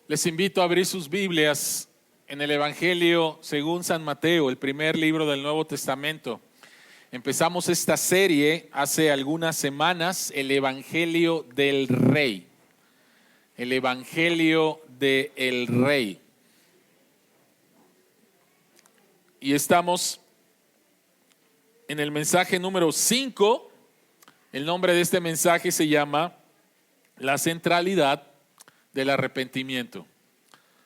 Les invito a abrir sus Biblias en el Evangelio según San Mateo, el primer libro del Nuevo Testamento. Empezamos esta serie hace algunas semanas, el Evangelio del Rey. El Evangelio del Rey. Y estamos en el mensaje número 5. El nombre de este mensaje se llama La centralidad del arrepentimiento.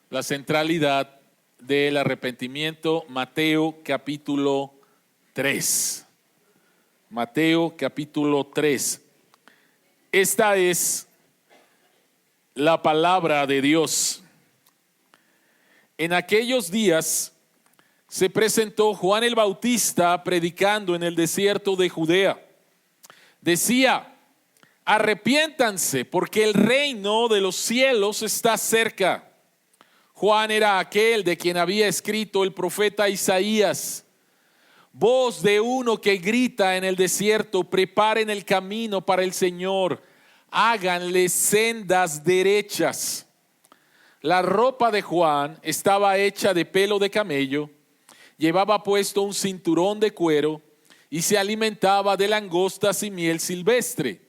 La centralidad del arrepentimiento, Mateo capítulo 3. Mateo capítulo 3. Esta es la palabra de Dios. En aquellos días se presentó Juan el Bautista predicando en el desierto de Judea. Decía: arrepiéntanse, porque el reino de los cielos está cerca. Juan era aquel de quien había escrito el profeta Isaías: voz de uno que grita en el desierto, preparen el camino para el Señor, háganle sendas derechas. La ropa de Juan estaba hecha de pelo de camello, llevaba puesto un cinturón de cuero y se alimentaba de langostas y miel silvestre.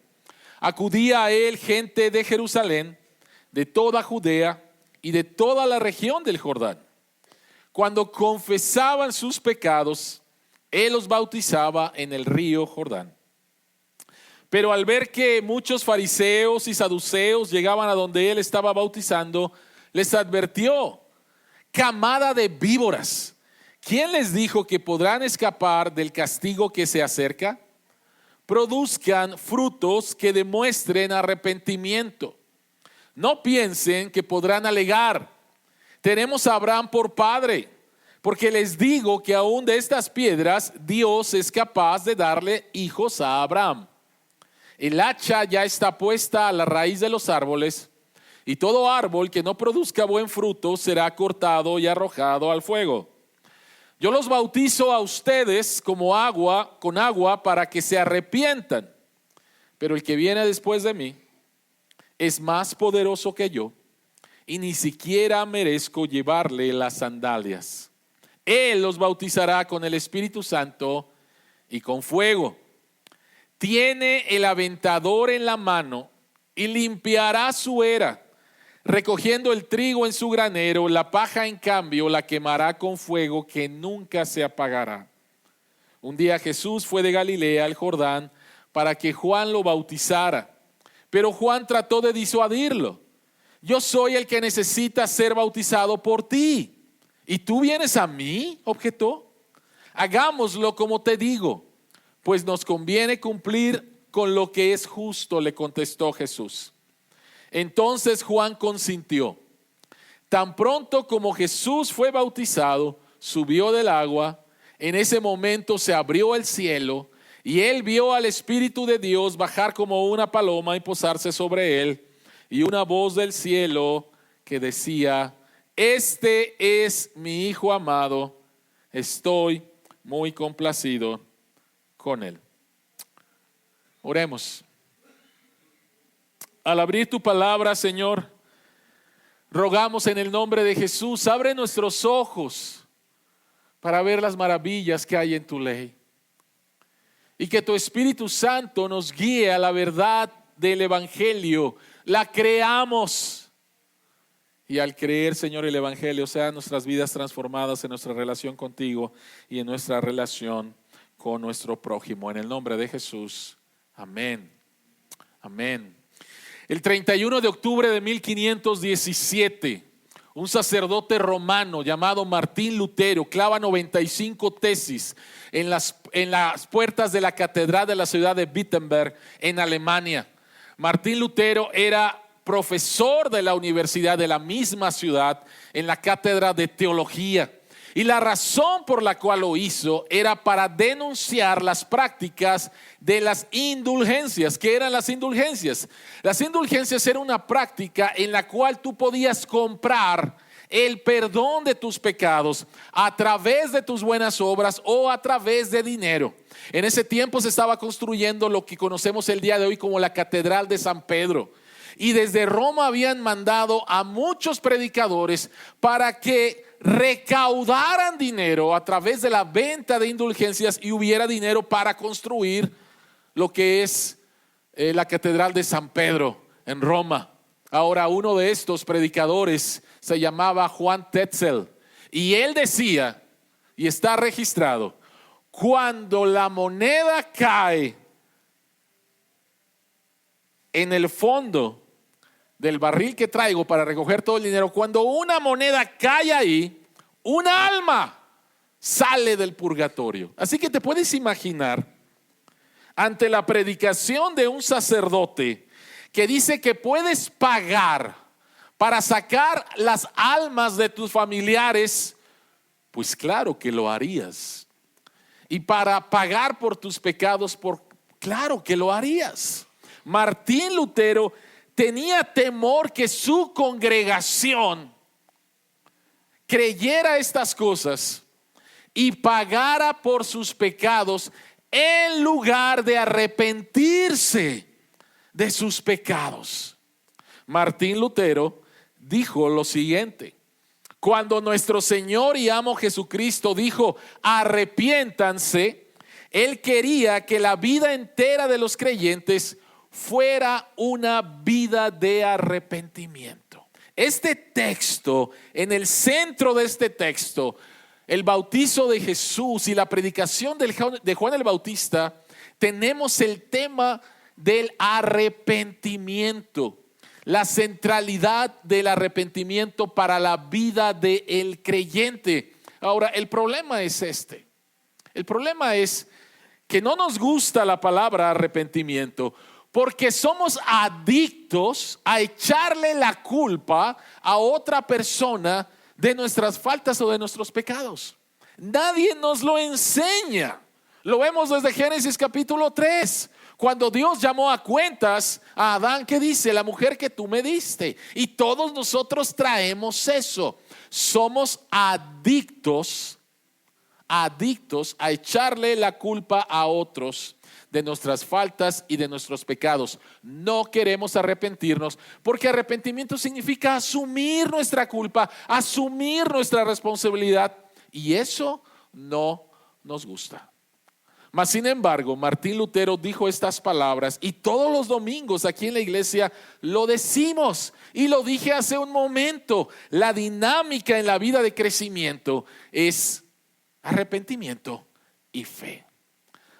Acudía a él gente de Jerusalén, de toda Judea y de toda la región del Jordán. Cuando confesaban sus pecados, él los bautizaba en el río Jordán. Pero al ver que muchos fariseos y saduceos llegaban a donde él estaba bautizando, les advirtió: camada de víboras, ¿quién les dijo que podrán escapar del castigo que se acerca? Produzcan frutos que demuestren arrepentimiento. No piensen que podrán alegar: tenemos a Abraham por padre, porque les digo que aún de estas piedras Dios es capaz de darle hijos a Abraham. El hacha ya está puesta a la raíz de los árboles, y todo árbol que no produzca buen fruto será cortado y arrojado al fuego. Yo los bautizo a ustedes con agua para que se arrepientan. Pero el que viene después de mí es más poderoso que yo, y ni siquiera merezco llevarle las sandalias. Él los bautizará con el Espíritu Santo y con fuego. Tiene el aventador en la mano y limpiará su era, recogiendo el trigo en su granero, la paja en cambio la quemará con fuego que nunca se apagará. Un día Jesús fue de Galilea al Jordán para que Juan lo bautizara, pero Juan trató de disuadirlo. Yo soy el que necesita ser bautizado por ti, ¿y tú vienes a mí?, objetó. Hagámoslo como te digo, pues nos conviene cumplir con lo que es justo, le contestó Jesús. Entonces Juan consintió. Tan pronto como Jesús fue bautizado, subió del agua. En ese momento se abrió el cielo y él vio al Espíritu de Dios bajar como una paloma y posarse sobre él. Y una voz del cielo que decía: este es mi Hijo amado, estoy muy complacido con él. Oremos. Al abrir tu palabra, Señor, rogamos en el nombre de Jesús, abre nuestros ojos para ver las maravillas que hay en tu ley. Y que tu Espíritu Santo nos guíe a la verdad del Evangelio, la creamos. Y al creer, Señor, el Evangelio, sean nuestras vidas transformadas en nuestra relación contigo y en nuestra relación con nuestro prójimo. En el nombre de Jesús, amén. Amén. El 31 de octubre de 1517, un sacerdote romano llamado Martín Lutero clava 95 tesis en las puertas de la catedral de la ciudad de Wittenberg, en Alemania. Martín Lutero era profesor de la universidad de la misma ciudad en la cátedra de teología. Y la razón por la cual lo hizo era para denunciar las prácticas de las indulgencias. ¿Qué eran las indulgencias? Las indulgencias eran una práctica en la cual tú podías comprar el perdón de tus pecados a través de tus buenas obras o a través de dinero. En ese tiempo se estaba construyendo lo que conocemos el día de hoy como la Catedral de San Pedro. Y desde Roma habían mandado a muchos predicadores para que recaudaran dinero a través de la venta de indulgencias y hubiera dinero para construir lo que es la Catedral de San Pedro en Roma. Ahora, uno de estos predicadores se llamaba Juan Tetzel y él decía, y está registrado, cuando la moneda cae en el fondo del barril que traigo para recoger todo el dinero, cuando una moneda cae ahí, un alma sale del purgatorio. Así que te puedes imaginar, ante la predicación de un sacerdote que dice que puedes pagar para sacar las almas de tus familiares, pues claro que lo harías. Y para pagar por tus pecados, claro que lo harías. Martín Lutero tenía temor que su congregación creyera estas cosas y pagara por sus pecados en lugar de arrepentirse de sus pecados. Martín Lutero dijo lo siguiente: cuando nuestro Señor y amo Jesucristo dijo arrepiéntanse, Él quería que la vida entera de los creyentes fuera una vida de arrepentimiento. Este texto, en el centro de este texto, el bautizo de Jesús y la predicación de Juan el Bautista, tenemos el tema del arrepentimiento, la centralidad del arrepentimiento para la vida del creyente. Ahora, el problema es este. El problema es que no nos gusta la palabra arrepentimiento porque somos adictos a echarle la culpa a otra persona de nuestras faltas o de nuestros pecados. Nadie nos lo enseña. Lo vemos desde Génesis capítulo 3. Cuando Dios llamó a cuentas a Adán, ¿qué dice? La mujer que tú me diste. Y todos nosotros traemos eso. Somos adictos a echarle la culpa a otros de nuestras faltas y de nuestros pecados. No queremos arrepentirnos porque arrepentimiento significa asumir nuestra culpa, asumir nuestra responsabilidad, y eso no nos gusta. Mas sin embargo, Martín Lutero dijo estas palabras y todos los domingos aquí en la iglesia lo decimos, y lo dije hace un momento: la dinámica en la vida de crecimiento es arrepentimiento y fe.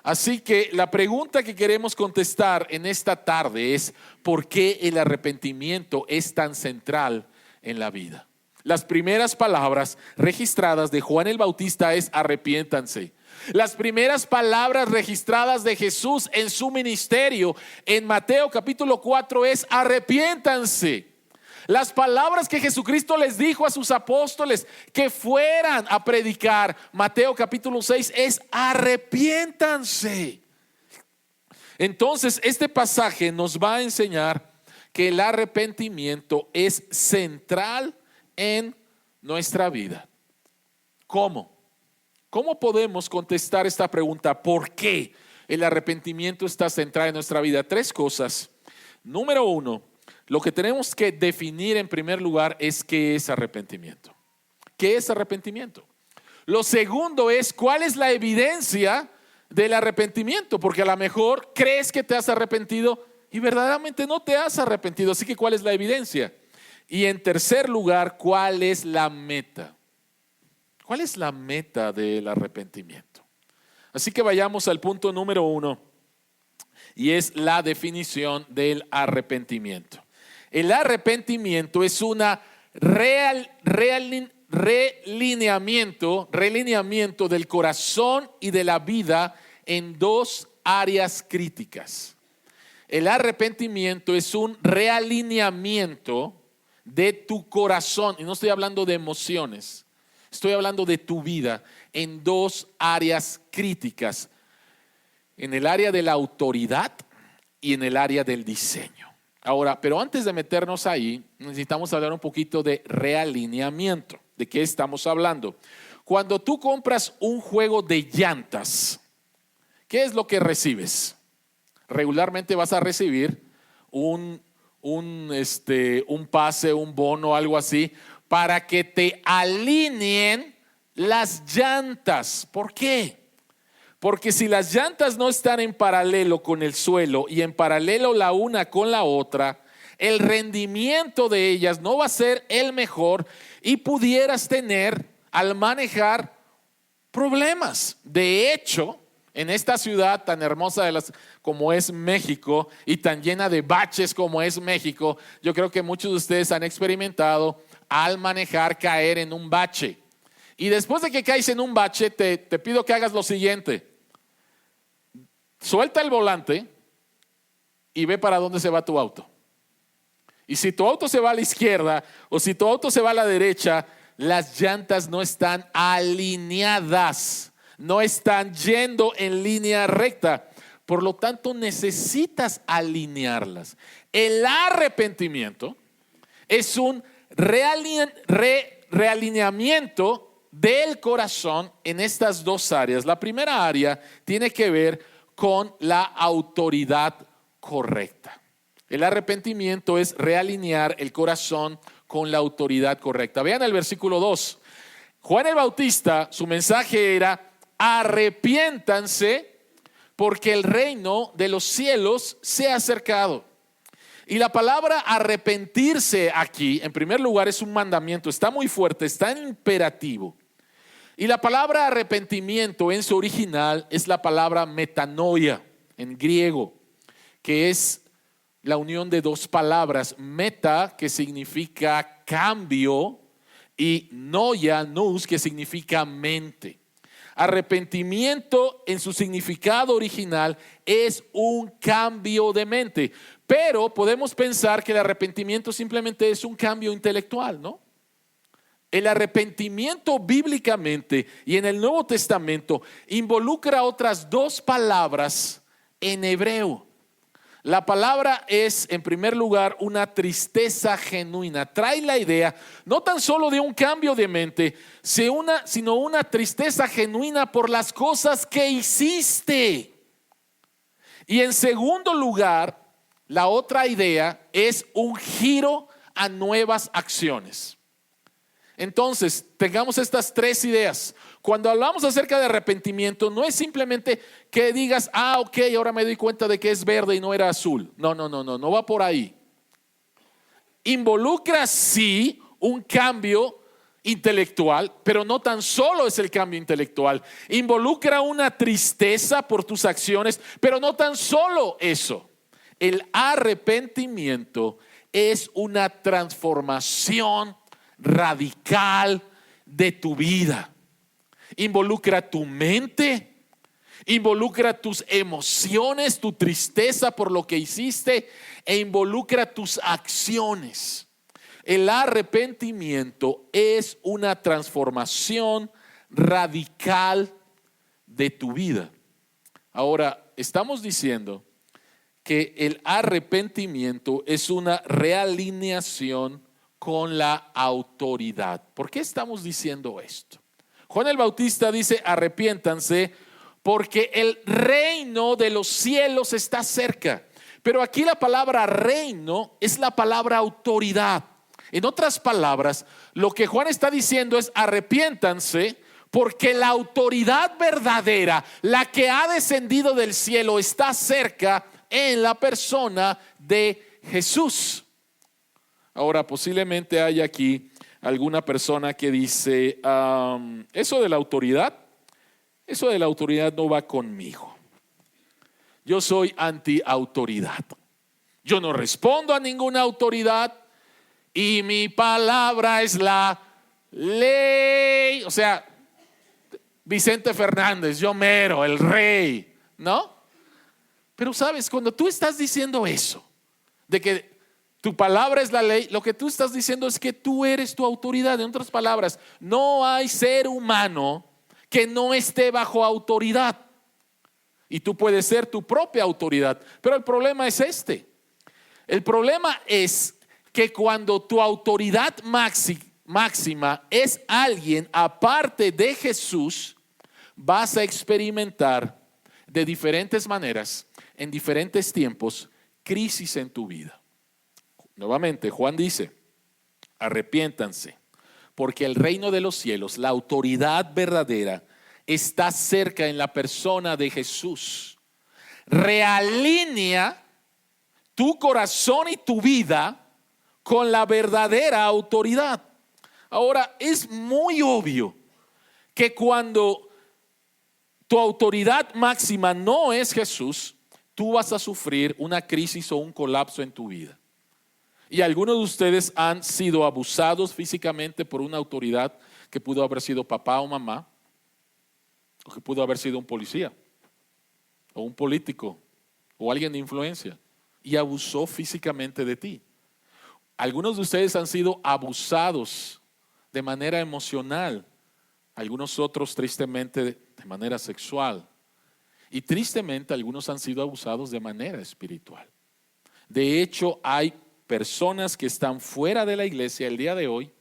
Así que la pregunta que queremos contestar en esta tarde es: ¿por qué el arrepentimiento es tan central en la vida? Las primeras palabras registradas de Juan el Bautista es arrepiéntanse. Las primeras palabras registradas de Jesús en su ministerio en Mateo capítulo 4 es arrepiéntanse. Las palabras que Jesucristo les dijo a sus apóstoles que fueran a predicar, Mateo capítulo 6, es arrepiéntanse. Entonces, este pasaje nos va a enseñar que el arrepentimiento es central en nuestra vida. ¿Cómo? ¿Cómo podemos contestar esta pregunta? ¿Por qué el arrepentimiento está central en nuestra vida? Tres cosas. Número uno, lo que tenemos que definir en primer lugar es qué es arrepentimiento. ¿Qué es arrepentimiento? Lo segundo es cuál es la evidencia del arrepentimiento, porque a lo mejor crees que te has arrepentido y verdaderamente no te has arrepentido. Así que ¿cuál es la evidencia? Y en tercer lugar, ¿cuál es la meta? ¿Cuál es la meta del arrepentimiento? Así que vayamos al punto número uno, y es la definición del arrepentimiento. El arrepentimiento es una relineamiento del corazón y de la vida en dos áreas críticas. El arrepentimiento es un realineamiento de tu corazón, y no estoy hablando de emociones, estoy hablando de tu vida en dos áreas críticas: en el área de la autoridad y en el área del diseño. Ahora, pero antes de meternos ahí, necesitamos hablar un poquito de realineamiento. ¿De qué estamos hablando? Cuando tú compras un juego de llantas, ¿qué es lo que recibes? Regularmente vas a recibir un un pase, un bono, algo así, para que te alineen las llantas. ¿Por qué? Porque si las llantas no están en paralelo con el suelo y en paralelo la una con la otra, el rendimiento de ellas no va a ser el mejor y pudieras tener al manejar problemas. De hecho, en esta ciudad tan hermosa como es México y tan llena de baches como es México, yo creo que muchos de ustedes han experimentado al manejar caer en un bache. Y después de que caes en un bache, te pido que hagas lo siguiente. Suelta el volante y ve para dónde se va tu auto. Y si tu auto se va a la izquierda o si tu auto se va a la derecha, las llantas no están alineadas, no están yendo en línea recta. Por lo tanto, necesitas alinearlas. El arrepentimiento es un realineamiento del corazón en estas dos áreas. La primera área tiene que ver con la autoridad correcta. El arrepentimiento es realinear el corazón con la autoridad correcta. Vean el versículo 2. Juan el Bautista, su mensaje era: arrepiéntanse porque el reino de los cielos se ha acercado. Y la palabra arrepentirse aquí, en primer lugar, es un mandamiento, está muy fuerte, está en imperativo. Y la palabra arrepentimiento en su original es la palabra metanoia en griego, que es la unión de dos palabras: meta, que significa cambio, y noia, nous, que significa mente. Arrepentimiento en su significado original es un cambio de mente, pero podemos pensar que el arrepentimiento simplemente es un cambio intelectual, ¿no? El arrepentimiento bíblicamente y en el Nuevo Testamento involucra otras dos palabras en hebreo. La palabra es, en primer lugar, una tristeza genuina. Trae la idea no tan solo de un cambio de mente, sino una tristeza genuina por las cosas que hiciste. Y en segundo lugar, la otra idea es un giro a nuevas acciones. Entonces, tengamos estas tres ideas. Cuando hablamos acerca de arrepentimiento, no es simplemente que digas: ok, ahora me doy cuenta de que es verde y no era azul. No va por ahí. Involucra sí un cambio intelectual, pero no tan solo es el cambio intelectual. Involucra una tristeza por tus acciones, pero no tan solo eso. El arrepentimiento es una transformación radical de tu vida. Involucra tu mente, involucra tus emociones, tu tristeza por lo que hiciste, e involucra tus acciones. El arrepentimiento es una transformación radical de tu vida. Ahora, estamos diciendo que el arrepentimiento es una realineación con la autoridad. ¿Por qué estamos diciendo esto? Juan el Bautista dice: arrepiéntanse porque el reino de los cielos está cerca. Pero aquí la palabra reino es la palabra autoridad. En otras palabras, lo que Juan está diciendo es: arrepiéntanse porque la autoridad verdadera, la que ha descendido del cielo, está cerca en la persona de Jesús. Ahora, posiblemente haya aquí alguna persona que dice: eso de la autoridad no va conmigo. Yo soy anti-autoridad. Yo no respondo a ninguna autoridad y mi palabra es la ley. O sea, Vicente Fernández, yo mero, el rey, ¿no? Pero sabes, cuando tú estás diciendo eso, de que tu palabra es la ley, lo que tú estás diciendo es que tú eres tu autoridad. En otras palabras, no hay ser humano que no esté bajo autoridad. Y tú puedes ser tu propia autoridad. Pero el problema es este. El problema es que cuando tu autoridad máxima es alguien aparte de Jesús, vas a experimentar de diferentes maneras, en diferentes tiempos, crisis en tu vida. Nuevamente, Juan dice, arrepiéntanse, porque el reino de los cielos, la autoridad verdadera, está cerca en la persona de Jesús. Realinea tu corazón y tu vida con la verdadera autoridad. Ahora, es muy obvio que cuando tu autoridad máxima no es Jesús, tú vas a sufrir una crisis o un colapso en tu vida. Y algunos de ustedes han sido abusados físicamente por una autoridad que pudo haber sido papá o mamá, o que pudo haber sido un policía, o un político, o alguien de influencia, y abusó físicamente de ti. Algunos de ustedes han sido abusados de manera emocional, algunos otros tristemente de manera sexual, y tristemente algunos han sido abusados de manera espiritual. De hecho, hay personas que están fuera de la iglesia el día de hoy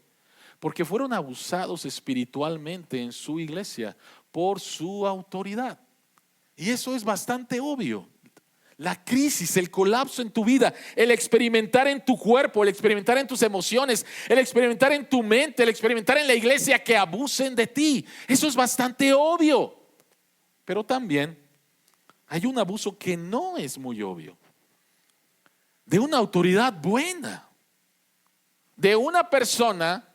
porque fueron abusados espiritualmente en su iglesia por su autoridad. Y eso es bastante obvio. La crisis, el colapso en tu vida, el experimentar en tu cuerpo, el experimentar en tus emociones, el experimentar en tu mente, el experimentar en la iglesia que abusen de ti. Eso es bastante obvio. Pero también hay un abuso que no es muy obvio. De una autoridad buena, de una persona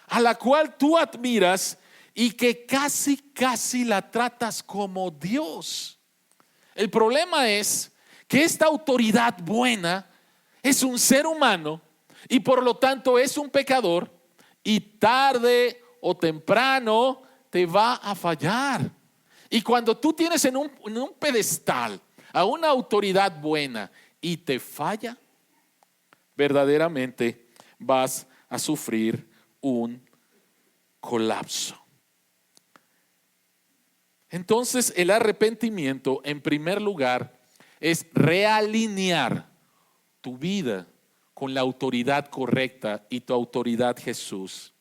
a la cual tú admiras y que casi la tratas como Dios. El problema es que esta autoridad buena es un ser humano y por lo tanto es un pecador y tarde o temprano te va a fallar. Y cuando tú tienes en un pedestal a una autoridad buena y te falla, verdaderamente vas a sufrir un colapso. Entonces, el arrepentimiento, en primer lugar, es realinear tu vida con la autoridad correcta y tu autoridad Jesús.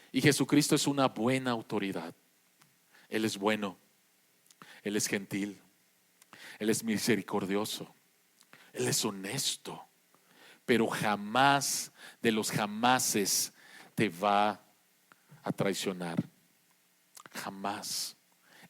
Y Jesucristo es una buena autoridad. Él es bueno, Él es gentil, Él es misericordioso, Él es honesto. Pero jamás de los jamases te va a traicionar. Jamás.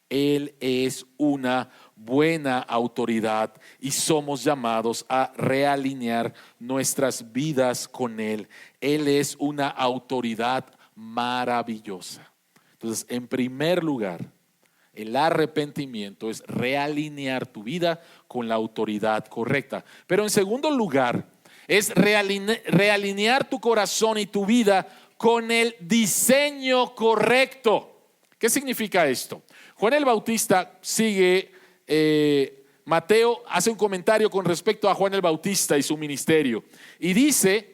Él es una buena autoridad y somos llamados a realinear nuestras vidas con Él. Él es una autoridad maravillosa. Entonces, en primer lugar, el arrepentimiento es realinear tu vida con la autoridad correcta. Pero en segundo lugar, es realinear tu corazón y tu vida con el diseño correcto. ¿Qué significa esto? Juan el Bautista sigue, Mateo hace un comentario con respecto a Juan el Bautista y su ministerio. Y dice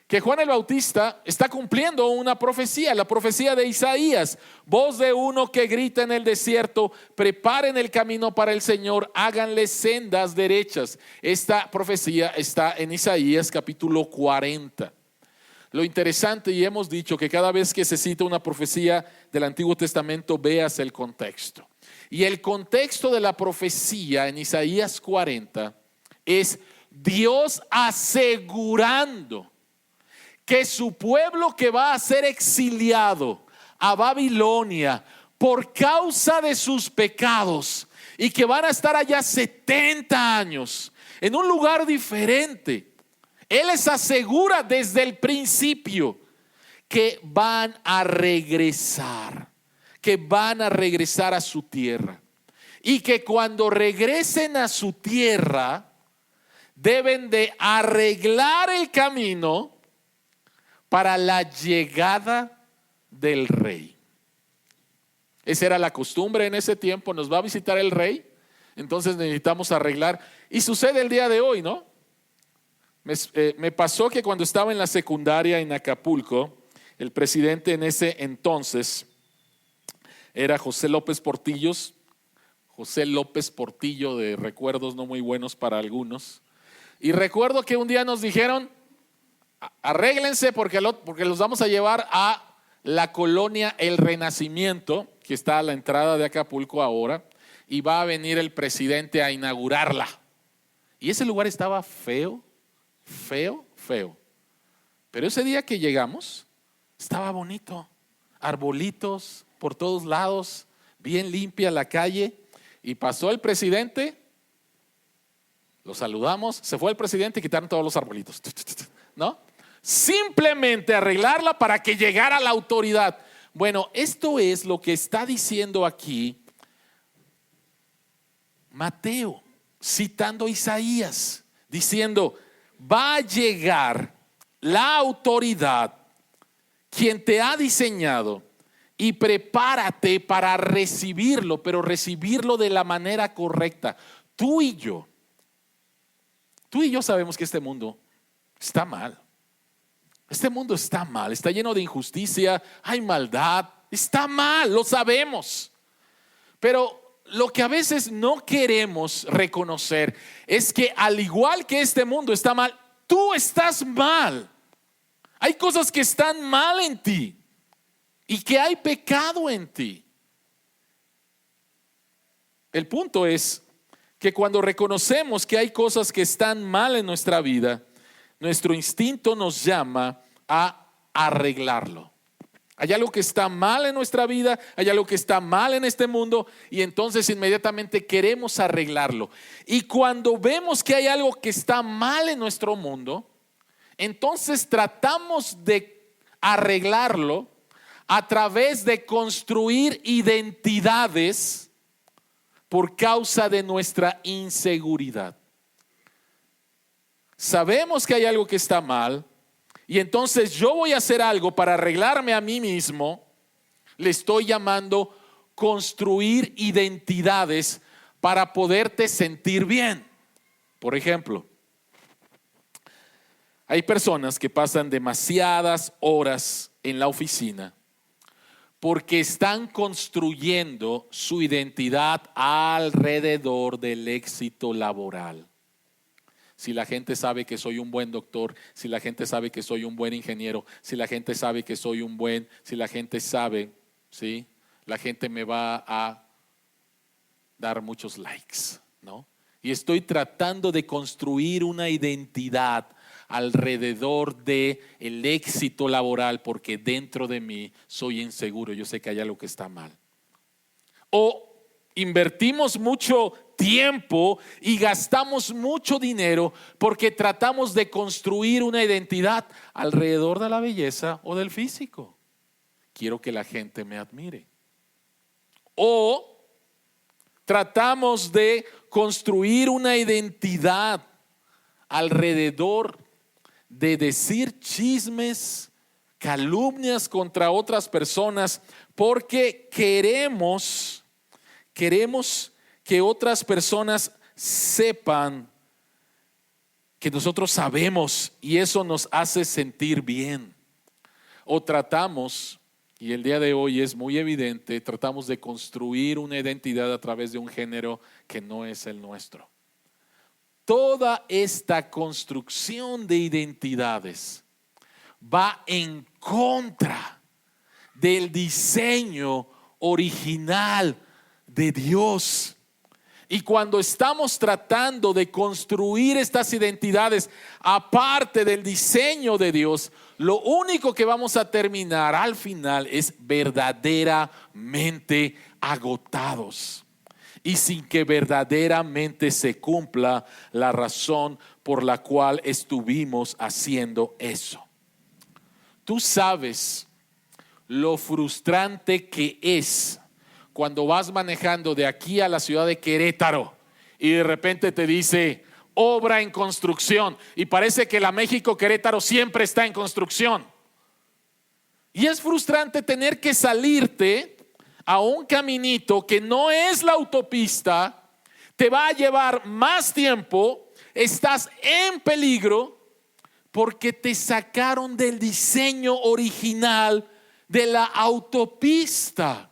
que Juan el Bautista está cumpliendo una profecía, la profecía de Isaías. Voz de uno que grita en el desierto, preparen el camino para el Señor, háganle sendas derechas. Esta profecía está en Isaías capítulo 40. Lo interesante, y hemos dicho que cada vez que se cita una profecía del Antiguo Testamento, veas el contexto. Y el contexto de la profecía en Isaías 40 es Dios asegurando que su pueblo que va a ser exiliado a Babilonia por causa de sus pecados y que van a estar allá 70 años en un lugar diferente, Él les asegura desde el principio que van a regresar, a su tierra y que cuando regresen a su tierra deben de arreglar el camino para la llegada del rey. Esa era la costumbre en ese tiempo. Nos va a visitar el rey, entonces necesitamos arreglar. Y sucede el día de hoy, ¿no? Me pasó que cuando estaba en la secundaria en Acapulco, el presidente en ese entonces era José López Portillo, de recuerdos no muy buenos para algunos. Y recuerdo que un día nos dijeron: arréglense porque los vamos a llevar a la colonia El Renacimiento, que está a la entrada de Acapulco ahora, y va a venir el presidente a inaugurarla. Y ese lugar estaba feo. Pero ese día que llegamos, estaba bonito, arbolitos por todos lados, bien limpia la calle, y pasó el presidente, lo saludamos, se fue el presidente y quitaron todos los arbolitos, ¿no? Simplemente arreglarla para que llegara la autoridad. Bueno, esto es lo que está diciendo aquí Mateo, citando a Isaías, diciendo, va a llegar la autoridad, quien te ha diseñado, y prepárate para recibirlo, pero recibirlo de la manera correcta. Tú y yo sabemos que este mundo está mal. Este mundo está mal, está lleno de injusticia, hay maldad, está mal, lo sabemos. Pero lo que a veces no queremos reconocer es que al igual que este mundo está mal, tú estás mal. Hay cosas que están mal en ti y que hay pecado en ti. El punto es que cuando reconocemos que hay cosas que están mal en nuestra vida, nuestro instinto nos llama a arreglarlo. Hay algo que está mal en nuestra vida, hay algo que está mal en este mundo, y entonces inmediatamente queremos arreglarlo. Y cuando vemos que hay algo que está mal en nuestro mundo, entonces tratamos de arreglarlo a través de construir identidades por causa de nuestra inseguridad. Sabemos que hay algo que está mal y entonces yo voy a hacer algo para arreglarme a mí mismo. Le estoy llamando construir identidades para poderte sentir bien. Por ejemplo, hay personas que pasan demasiadas horas en la oficina porque están construyendo su identidad alrededor del éxito laboral. Si la gente sabe que soy un buen doctor, si la gente sabe que soy un buen ingeniero, si la gente sabe que soy si la gente sabe, ¿sí? La gente me va a dar muchos likes, ¿no? Y estoy tratando de construir una identidad alrededor de el éxito laboral porque dentro de mí soy inseguro, yo sé que hay algo que está mal. O invertimos mucho tiempo y gastamos mucho dinero porque tratamos de construir una identidad alrededor de la belleza o del físico. Quiero que la gente me admire. O tratamos de construir una identidad alrededor de decir chismes, calumnias contra otras personas porque queremos que otras personas sepan que nosotros sabemos y eso nos hace sentir bien. O tratamos, y el día de hoy es muy evidente, tratamos de construir una identidad a través de un género que no es el nuestro. Toda esta construcción de identidades va en contra del diseño original de Dios. Y cuando estamos tratando de construir estas identidades aparte del diseño de Dios, lo único que vamos a terminar al final es verdaderamente agotados y sin que verdaderamente se cumpla la razón por la cual estuvimos haciendo eso. Tú sabes lo frustrante que es cuando vas manejando de aquí a la ciudad de Querétaro y de repente te dice obra en construcción y parece que la México-Querétaro siempre está en construcción. Y es frustrante tener que salirte a un caminito que no es la autopista, te va a llevar más tiempo, estás en peligro porque te sacaron del diseño original de la autopista.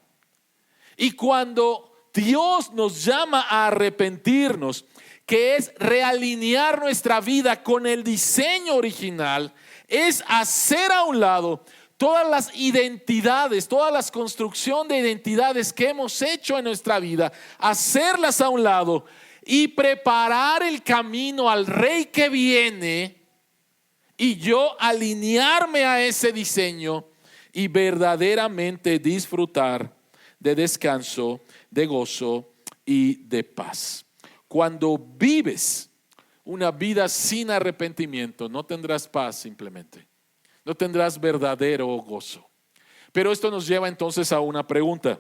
Y cuando Dios nos llama a arrepentirnos, que es realinear nuestra vida con el diseño original, es hacer a un lado todas las identidades, todas las construcción de identidades que hemos hecho en nuestra vida, hacerlas a un lado y preparar el camino al Rey que viene y yo alinearme a ese diseño y verdaderamente disfrutar de descanso, de gozo y de paz. Cuando vives una vida sin arrepentimiento, no tendrás paz simplemente. No tendrás verdadero gozo. Pero esto nos lleva entonces a una pregunta.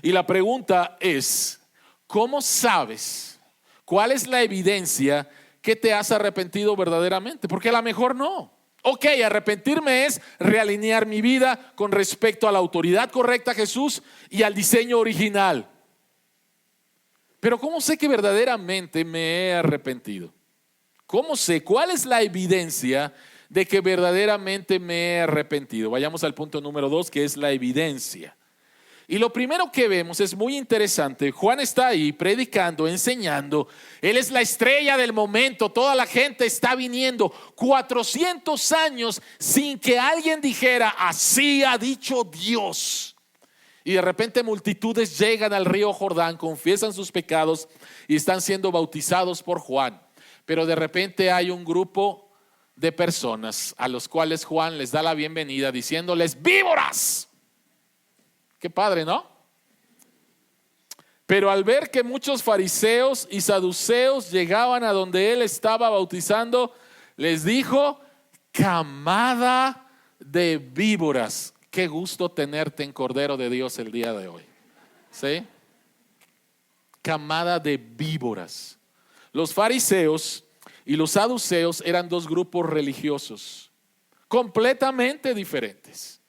Y la pregunta es, ¿cómo sabes cuál es la evidencia que te has arrepentido verdaderamente? Porque a lo mejor no. Ok, arrepentirme es realinear mi vida con respecto a la autoridad correcta, Jesús, y al diseño original. Pero ¿cómo sé que verdaderamente me he arrepentido? ¿Cómo sé? ¿Cuál es la evidencia de que verdaderamente me he arrepentido? Vayamos al punto número 2, que es la evidencia. Y lo primero que vemos es muy interesante. Juan está ahí predicando, enseñando. Él es la estrella del momento. Toda la gente está viniendo 400 años sin que alguien dijera, así ha dicho Dios. Y de repente multitudes llegan al río Jordán, confiesan sus pecados y están siendo bautizados por Juan. Pero de repente hay un grupo de personas a los cuales Juan les da la bienvenida diciéndoles, víboras. Qué padre, ¿no? Pero al ver que muchos fariseos y saduceos llegaban a donde él estaba bautizando, les dijo, camada de víboras. Qué gusto tenerte en Cordero de Dios el día de hoy. ¿Sí? Camada de víboras. Los fariseos y los saduceos eran dos grupos religiosos completamente diferentes.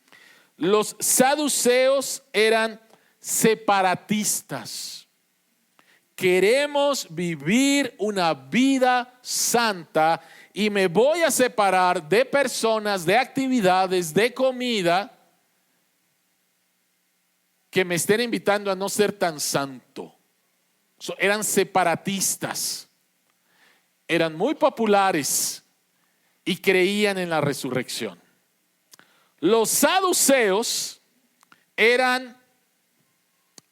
Los saduceos eran separatistas. Queremos vivir una vida santa y me voy a separar de personas, de actividades, de comida que me estén invitando a no ser tan santo. Eran separatistas. Eran muy populares y creían en la resurrección. Los saduceos eran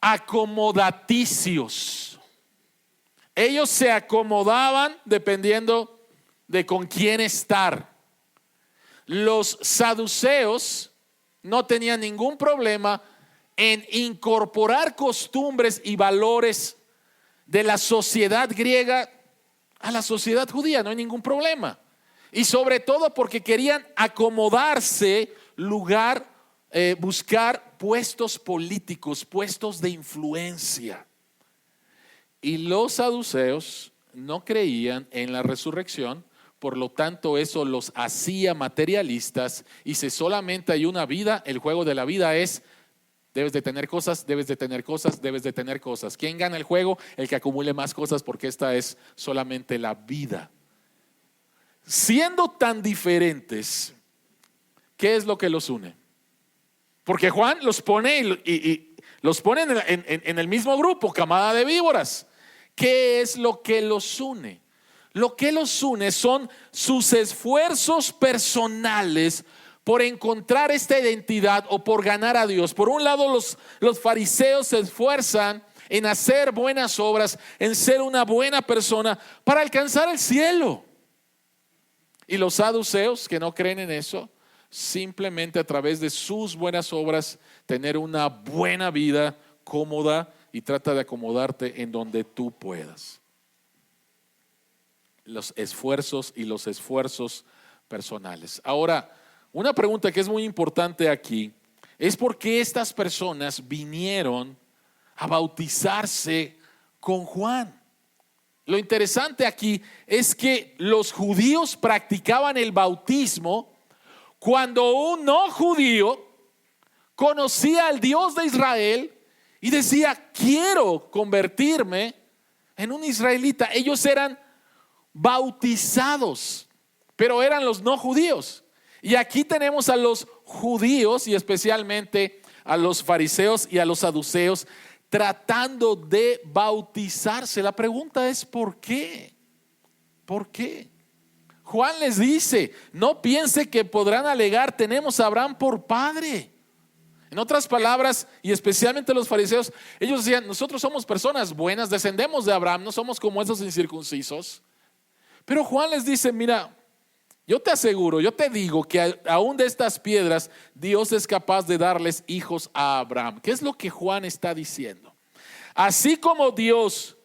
acomodaticios. Ellos se acomodaban dependiendo de con quién estar. Los saduceos no tenían ningún problema en incorporar costumbres y valores de la sociedad griega a la sociedad judía. No hay ningún problema. Y sobre todo porque querían acomodarse, buscar puestos políticos, puestos de influencia. Y los saduceos no creían en la resurrección, por lo tanto eso los hacía materialistas. Y si solamente hay una vida, el juego de la vida es: debes de tener cosas, debes de tener cosas, debes de tener cosas. ¿Quién gana el juego? El que acumule más cosas, porque esta es solamente la vida. Siendo tan diferentes, ¿qué es lo que los une? Porque Juan los pone y los pone en el mismo grupo, camada de víboras. ¿Qué es lo que los une? Lo que los une son sus esfuerzos personales por encontrar esta identidad o por ganar a Dios. Por un lado, los fariseos se esfuerzan en hacer buenas obras, en ser una buena persona para alcanzar el cielo. Y los saduceos, que no creen en eso, simplemente a través de sus buenas obras tener una buena vida cómoda, y trata de acomodarte en donde tú puedas. Los esfuerzos y los esfuerzos personales. Ahora, una pregunta que es muy importante aquí es: ¿por qué estas personas vinieron a bautizarse con Juan? Lo interesante aquí es que los judíos practicaban el bautismo cuando un no judío conocía al Dios de Israel y decía: quiero convertirme en un israelita. Ellos eran bautizados, pero eran los no judíos. Y aquí tenemos a los judíos, y especialmente a los fariseos y a los saduceos, tratando de bautizarse. La pregunta es: ¿por qué? ¿Por qué? Juan les dice: no piense que podrán alegar, tenemos a Abraham por padre. En otras palabras, y especialmente los fariseos, ellos decían: nosotros somos personas buenas, descendemos de Abraham, no somos como esos incircuncisos. Pero Juan les dice: mira, Yo te aseguro, yo te digo que aún de estas piedras Dios es capaz de darles hijos a Abraham. ¿Qué es lo que Juan está diciendo? Así como Dios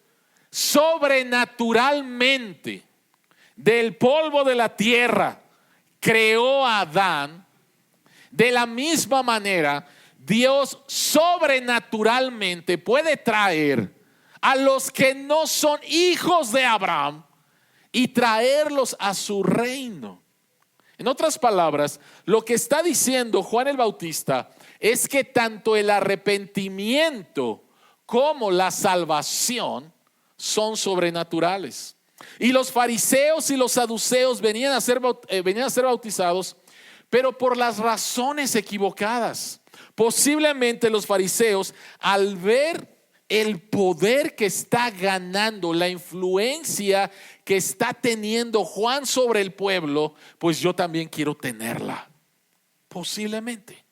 sobrenaturalmente del polvo de la tierra creó a Adán, de la misma manera Dios sobrenaturalmente puede traer a los que no son hijos de Abraham y traerlos a su reino. En otras palabras, lo que está diciendo Juan el Bautista es que tanto el arrepentimiento como la salvación son sobrenaturales. Y los fariseos y los saduceos venían a ser bautizados, pero por las razones equivocadas. Posiblemente los fariseos, al ver el poder que está ganando, la influencia que está teniendo Juan sobre el pueblo, pues yo también quiero tenerla. Posiblemente.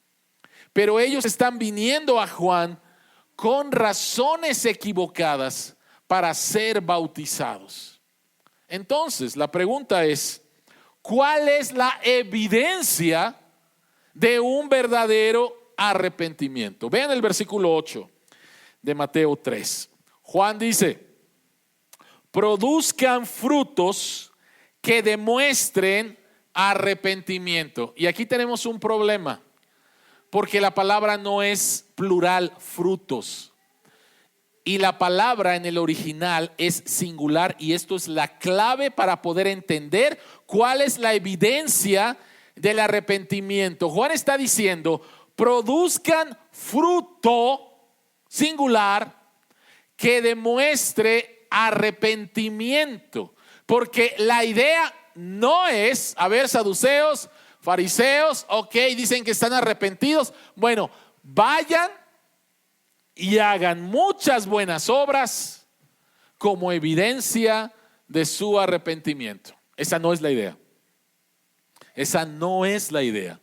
Pero ellos están viniendo a Juan con razones equivocadas para ser bautizados. Entonces, la pregunta es, ¿cuál es la evidencia de un verdadero arrepentimiento? Vean el versículo 8 de Mateo 3. Juan dice: produzcan frutos que demuestren arrepentimiento. Y aquí tenemos un problema, porque la palabra no es plural, frutos. Y la palabra en el original es singular, y esto es la clave para poder entender cuál es la evidencia del arrepentimiento. Juan está diciendo: produzcan fruto singular que demuestre arrepentimiento. Porque la idea no es, a ver, saduceos, fariseos, ok, dicen que están arrepentidos. Bueno, vayan y hagan muchas buenas obras como evidencia de su arrepentimiento. Esa no es la idea. Esa no es la idea.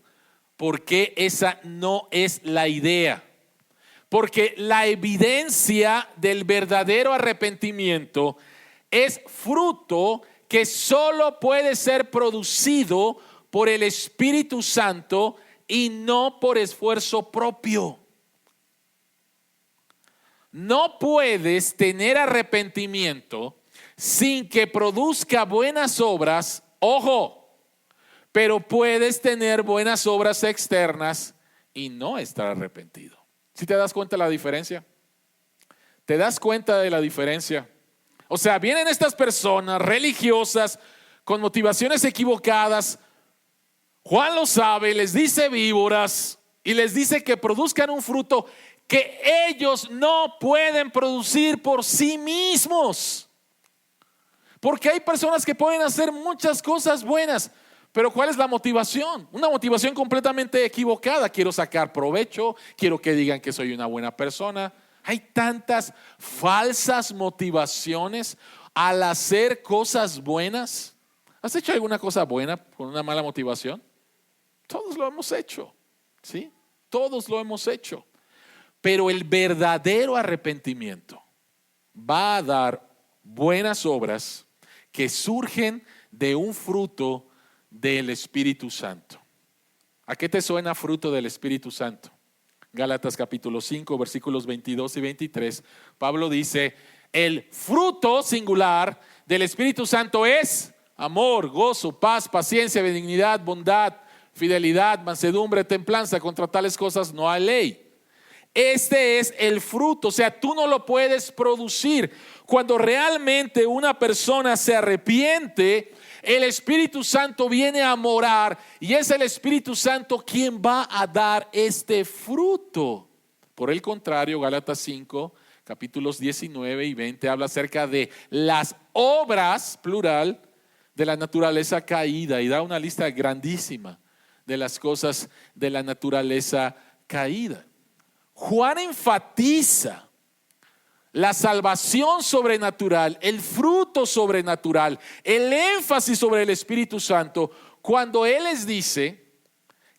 ¿Por qué esa no es la idea? Porque la evidencia del verdadero arrepentimiento es fruto que solo puede ser producido por el Espíritu Santo y no por esfuerzo propio. No puedes tener arrepentimiento sin que produzca buenas obras, ojo, pero puedes tener buenas obras externas y no estar arrepentido. ¿Sí te das cuenta de la diferencia? ¿Te das cuenta de la diferencia? O sea, vienen estas personas religiosas con motivaciones equivocadas. Juan lo sabe, les dice víboras y les dice que produzcan un fruto que ellos no pueden producir por sí mismos. Porque hay personas que pueden hacer muchas cosas buenas, pero ¿cuál es la motivación? Una motivación completamente equivocada. Quiero sacar provecho, quiero que digan que soy una buena persona. Hay tantas falsas motivaciones al hacer cosas buenas. ¿Has hecho alguna cosa buena con una mala motivación? Todos lo hemos hecho, ¿sí? Todos lo hemos hecho. Pero el verdadero arrepentimiento va a dar buenas obras que surgen de un fruto del Espíritu Santo. ¿A qué te suena fruto del Espíritu Santo? Gálatas capítulo 5 versículos 22 y 23. Pablo dice: el fruto singular del Espíritu Santo es amor, gozo, paz, paciencia, benignidad, bondad, fidelidad, mansedumbre, templanza. Contra tales cosas no hay ley. Este es el fruto, o sea, tú no lo puedes producir. Cuando realmente una persona se arrepiente, el Espíritu Santo viene a morar y es el Espíritu Santo quien va a dar este fruto. Por el contrario, Gálatas 5, capítulos 19 y 20 habla acerca de las obras, plural, de la naturaleza caída y da una lista grandísima de las cosas de la naturaleza caída. Juan enfatiza la salvación sobrenatural, el fruto sobrenatural, el énfasis sobre el Espíritu Santo, cuando Él les dice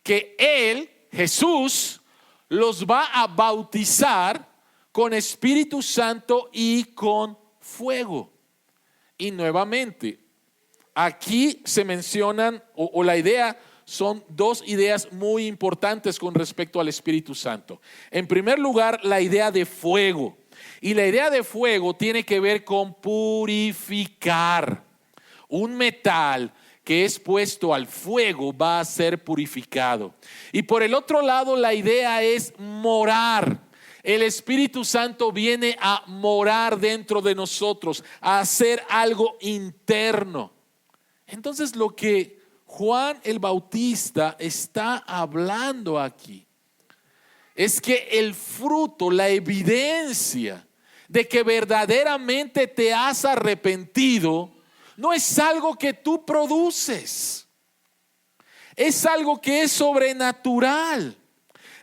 que Él, Jesús, los va a bautizar con Espíritu Santo y con fuego. Y nuevamente, aquí se mencionan, o la idea, son dos ideas muy importantes con respecto al Espíritu Santo. En primer lugar, la idea de fuego. Y la idea de fuego tiene que ver con purificar. Un metal que es puesto al fuego va a ser purificado. Y por el otro lado, la idea es morar. El Espíritu Santo viene a morar dentro de nosotros, a hacer algo interno. Entonces, lo que Juan el Bautista está hablando aquí es que el fruto, la evidencia de que verdaderamente te has arrepentido, no es algo que tú produces, es algo que es sobrenatural.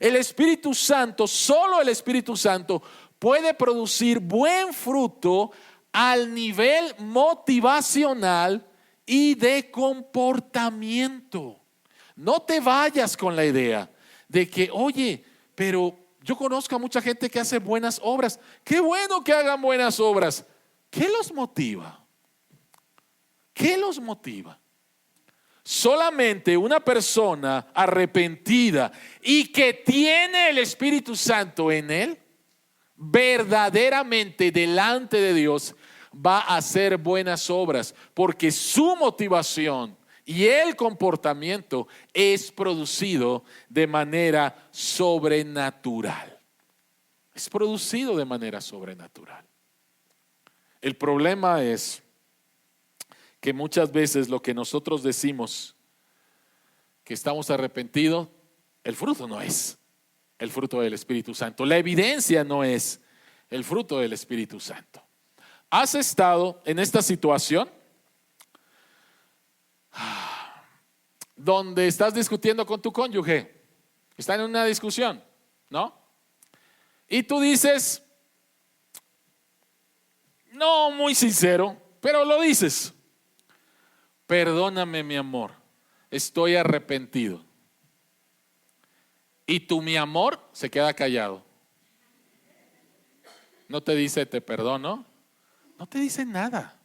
El Espíritu Santo, solo el Espíritu Santo puede producir buen fruto al nivel motivacional y de comportamiento. No te vayas con la idea de que, oye, pero yo conozco a mucha gente que hace buenas obras. Qué bueno que hagan buenas obras. ¿Qué los motiva? ¿Qué los motiva? Solamente una persona arrepentida y que tiene el Espíritu Santo en él, verdaderamente delante de Dios va a hacer buenas obras, porque su motivación y el comportamiento es producido de manera sobrenatural. Es producido de manera sobrenatural. El problema es que muchas veces lo que nosotros decimos que estamos arrepentidos, el fruto no es el fruto del Espíritu Santo. La evidencia no es el fruto del Espíritu Santo. ¿Has estado en esta situación donde estás discutiendo con tu cónyuge? Están en una discusión, ¿no? Y tú dices, no muy sincero, pero lo dices: perdóname, mi amor, estoy arrepentido. Y tu mi amor se queda callado. No te dice te perdono, no te dice nada.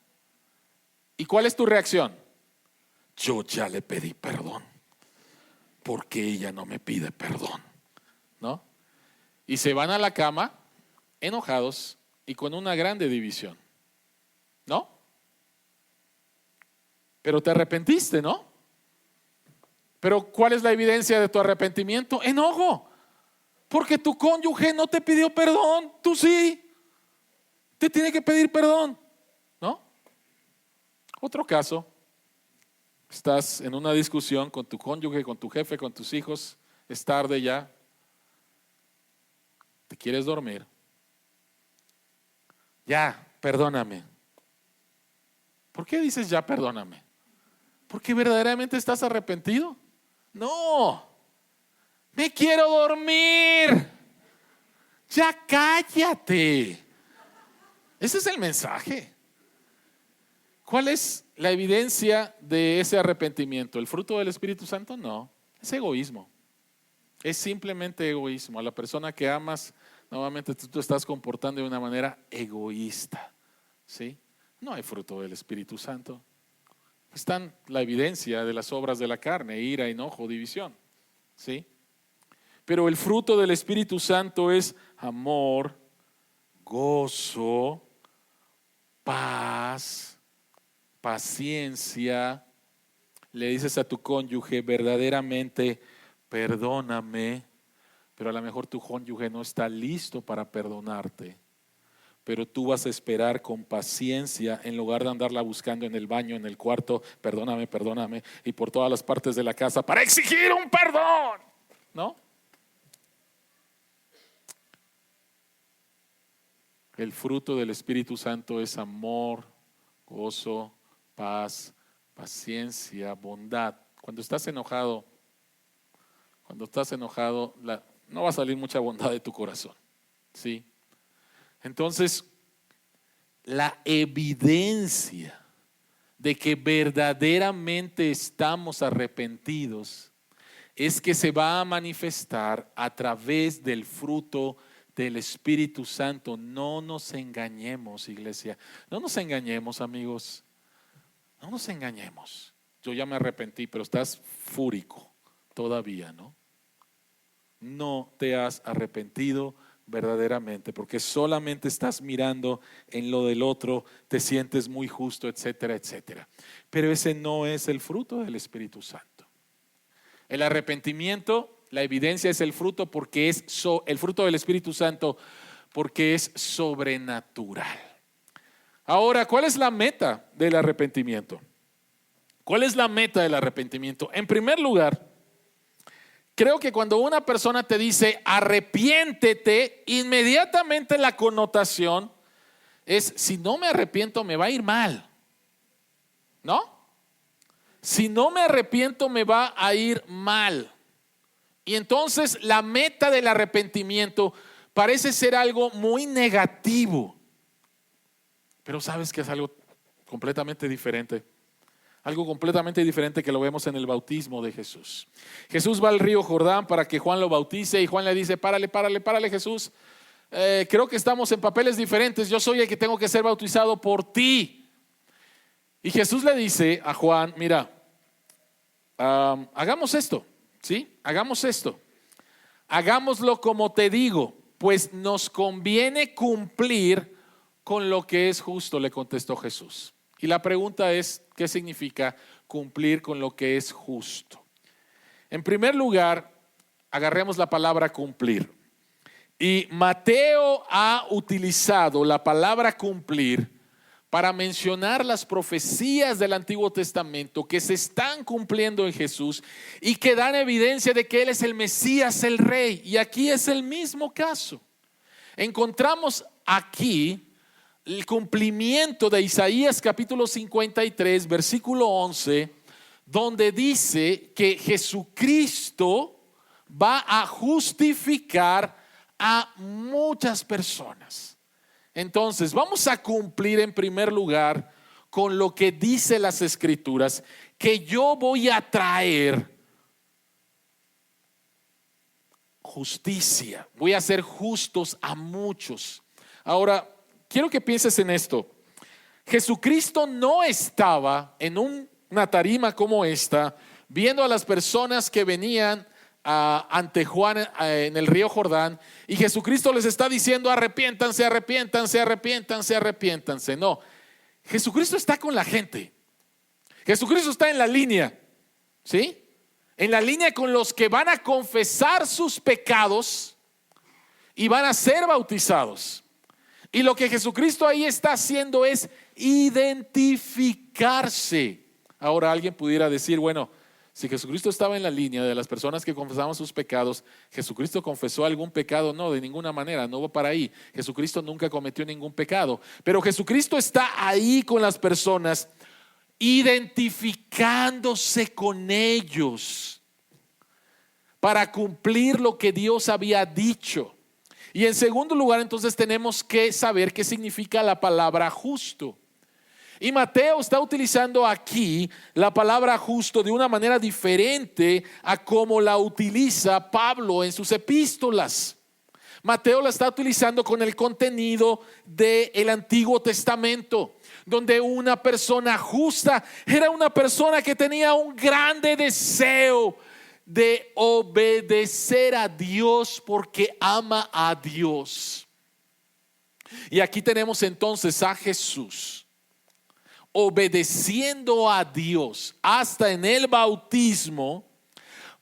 ¿Y cuál es tu reacción? Yo ya le pedí perdón, porque ella no me pide perdón, ¿no? Y se van a la cama enojados y con una grande división, ¿no? Pero te arrepentiste, ¿no? Pero ¿cuál es la evidencia de tu arrepentimiento? Enojo, porque tu cónyuge no te pidió perdón, tú sí. Te tiene que pedir perdón, ¿no? Otro caso, estás en una discusión con tu cónyuge, con tu jefe, con tus hijos, es tarde ya, te quieres dormir. Ya, perdóname. ¿Por qué dices ya, perdóname? ¿Porque verdaderamente estás arrepentido? No, me quiero dormir. Ya cállate. Ese es el mensaje. ¿Cuál es la evidencia de ese arrepentimiento? ¿El fruto del Espíritu Santo? No, es egoísmo. Es simplemente egoísmo. A la persona que amas, nuevamente tú te estás comportando de una manera egoísta, ¿sí? No hay fruto del Espíritu Santo. Están la evidencia de las obras de la carne: ira, enojo, división, ¿sí? Pero el fruto del Espíritu Santo es amor, gozo, paz, paciencia. Le dices a tu cónyuge verdaderamente perdóname, pero a lo mejor tu cónyuge no está listo para perdonarte, pero tú vas a esperar con paciencia en lugar de andarla buscando en el baño, en el cuarto, perdóname, perdóname, y por todas las partes de la casa para exigir un perdón, ¿no? El fruto del Espíritu Santo es amor, gozo, paz, paciencia, bondad. Cuando estás enojado, no va a salir mucha bondad de tu corazón, ¿sí? Entonces, la evidencia de que verdaderamente estamos arrepentidos es que se va a manifestar a través del fruto del Espíritu Santo. No nos engañemos, iglesia. No nos engañemos, amigos. No nos engañemos. Yo ya me arrepentí, pero estás fúrico todavía, ¿no? No te has arrepentido verdaderamente, porque solamente estás mirando en lo del otro, te sientes muy justo, etcétera, etcétera. Pero ese no es el fruto del Espíritu Santo. El arrepentimiento, la evidencia es el fruto, porque es el fruto del Espíritu Santo, porque es sobrenatural. Ahora, ¿cuál es la meta del arrepentimiento? ¿Cuál es la meta del arrepentimiento? En primer lugar, creo que cuando una persona te dice arrepiéntete, inmediatamente la connotación es: si no me arrepiento me va a ir mal, ¿no? Si no me arrepiento me va a ir mal. Y entonces la meta del arrepentimiento parece ser algo muy negativo. Pero sabes que es algo completamente diferente. Algo completamente diferente que lo vemos en el bautismo de Jesús. Jesús va al río Jordán para que Juan lo bautice y Juan le dice: párale Jesús. Creo que estamos en papeles diferentes. Yo soy el que tengo que ser bautizado por ti. Y Jesús le dice a Juan: mira, hagamos esto, ¿sí? Hagamos esto. Hagámoslo como te digo, pues nos conviene cumplir con lo que es justo, le contestó Jesús. Y la pregunta es: ¿qué significa cumplir con lo que es justo? En primer lugar, agarremos la palabra cumplir. Y Mateo ha utilizado la palabra cumplir para mencionar las profecías del Antiguo Testamento que se están cumpliendo en Jesús y que dan evidencia de que Él es el Mesías, el Rey. Y aquí es el mismo caso. Encontramos aquí el cumplimiento de Isaías capítulo 53, versículo 11, donde dice que Jesucristo va a justificar a muchas personas. Entonces, vamos a cumplir en primer lugar con lo que dice las Escrituras, que yo voy a traer justicia, voy a hacer justos a muchos. Ahora, quiero que pienses en esto. Jesucristo no estaba en una tarima como esta, viendo a las personas que venían ante Juan en el río Jordán, y Jesucristo les está diciendo: arrepiéntanse, arrepiéntanse, arrepiéntanse, arrepiéntanse. No, Jesucristo está con la gente. Jesucristo está en la línea, ¿sí? En la línea con los que van a confesar sus pecados y van a ser bautizados. Y lo que Jesucristo ahí está haciendo es identificarse. Ahora alguien pudiera decir: bueno, si Jesucristo estaba en la línea de las personas que confesaban sus pecados, ¿Jesucristo confesó algún pecado? No, de ninguna manera, no va para ahí. Jesucristo nunca cometió ningún pecado. Pero Jesucristo está ahí con las personas, identificándose con ellos para cumplir lo que Dios había dicho. Y en segundo lugar, entonces tenemos que saber qué significa la palabra justo. Y Mateo está utilizando aquí la palabra justo de una manera diferente a como la utiliza Pablo en sus epístolas. Mateo la está utilizando con el contenido del Antiguo Testamento, donde una persona justa era una persona que tenía un grande deseo de obedecer a Dios porque ama a Dios. Y aquí tenemos entonces a Jesús obedeciendo a Dios hasta en el bautismo,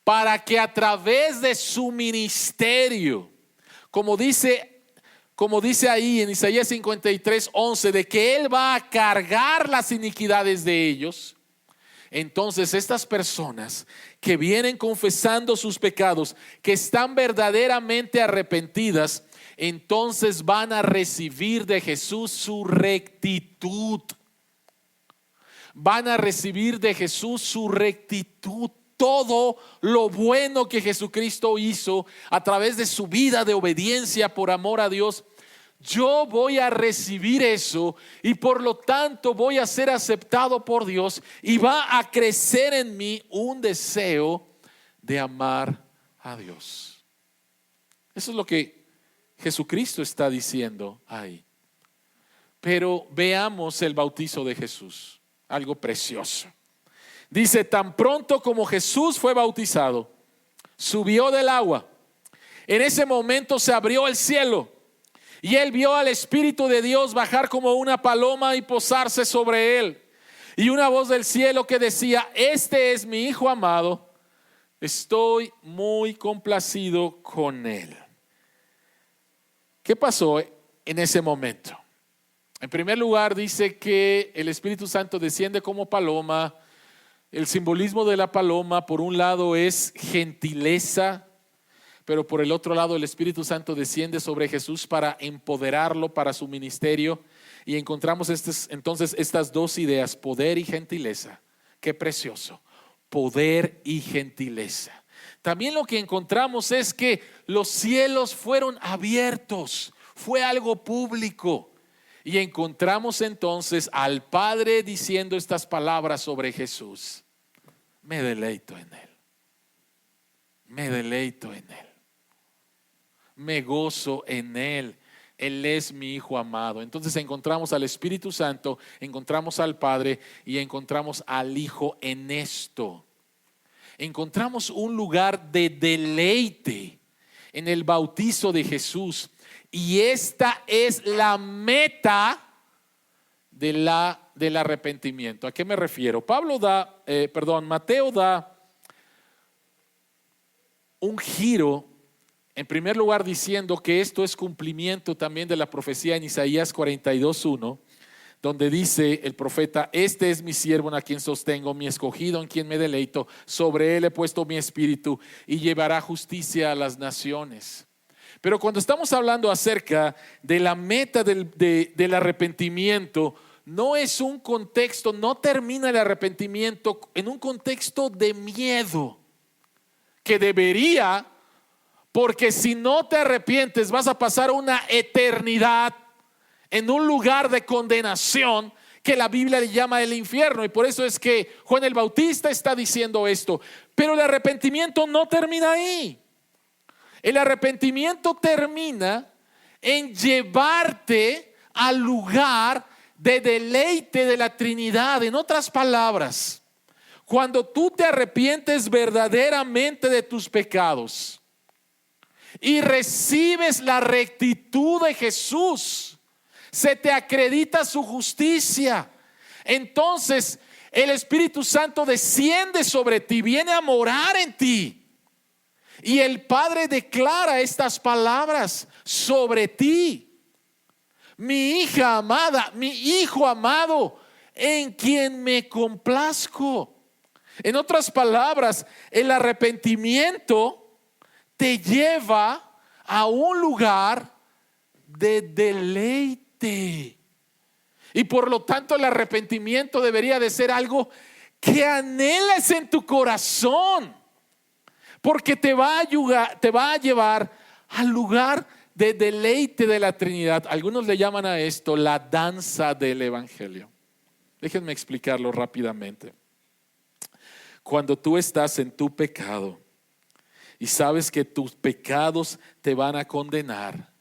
para que a través de su ministerio, como dice ahí en Isaías 53, 11, de que Él va a cargar las iniquidades de ellos. Entonces estas personas que vienen confesando sus pecados, que están verdaderamente arrepentidas, entonces van a recibir de Jesús su rectitud. Van a recibir de Jesús su rectitud. Todo lo bueno que Jesucristo hizo a través de su vida de obediencia por amor a Dios, yo voy a recibir eso, y por lo tanto voy a ser aceptado por Dios, y va a crecer en mí un deseo de amar a Dios. Eso es lo que Jesucristo está diciendo ahí. Pero veamos el bautizo de Jesús. algo precioso. Dice, tan pronto como Jesús fue bautizado, subió del agua. En ese momento se abrió el cielo y él vio al Espíritu de Dios bajar como una paloma y posarse sobre él. Y una voz del cielo que decía, este es mi Hijo amado, estoy muy complacido con él. ¿Qué pasó en ese momento? En primer lugar dice que el Espíritu Santo desciende como paloma. El simbolismo de la paloma por un lado es gentileza, pero por el otro lado el Espíritu Santo desciende sobre Jesús para empoderarlo para su ministerio. Y encontramos entonces estas dos ideas, poder y gentileza. Qué precioso, poder y gentileza. También lo que encontramos es que los cielos fueron abiertos, fue algo público. Y encontramos entonces al Padre diciendo estas palabras sobre Jesús. Me deleito en Él. Me deleito en Él. Me gozo en Él. Él es mi Hijo amado. Entonces encontramos al Espíritu Santo, encontramos al Padre y encontramos al Hijo en esto. Encontramos un lugar de deleite en el bautizo de Jesús. Y esta es la meta del arrepentimiento. ¿A qué me refiero? Mateo da un giro, en primer lugar diciendo que esto es cumplimiento también de la profecía en Isaías 42:1, donde dice el profeta, este es mi siervo en quien sostengo, mi escogido en quien me deleito, sobre él he puesto mi espíritu y llevará justicia a las naciones. Pero cuando estamos hablando acerca de la meta del arrepentimiento, no es un contexto, no termina el arrepentimiento en un contexto de miedo, que debería, porque si no te arrepientes vas a pasar una eternidad en un lugar de condenación que la Biblia le llama el infierno. Y por eso es que Juan el Bautista está diciendo esto. Pero el arrepentimiento no termina ahí. El arrepentimiento termina en llevarte al lugar de deleite de la Trinidad. En otras palabras, cuando tú te arrepientes verdaderamente de tus pecados y recibes la rectitud de Jesús, se te acredita su justicia. Entonces el Espíritu Santo desciende sobre ti, viene a morar en ti. Y el Padre declara estas palabras sobre ti. Mi hija amada, mi hijo amado, en quien me complazco. En otras palabras, el arrepentimiento te lleva a un lugar de deleite. Y por lo tanto el arrepentimiento debería de ser algo que anheles en tu corazón. Porque te va a llevar al lugar de deleite de la Trinidad. Algunos le llaman a esto la danza del Evangelio. Déjenme explicarlo rápidamente. Cuando tú estás en tu pecado y sabes que tus pecados te van a condenar,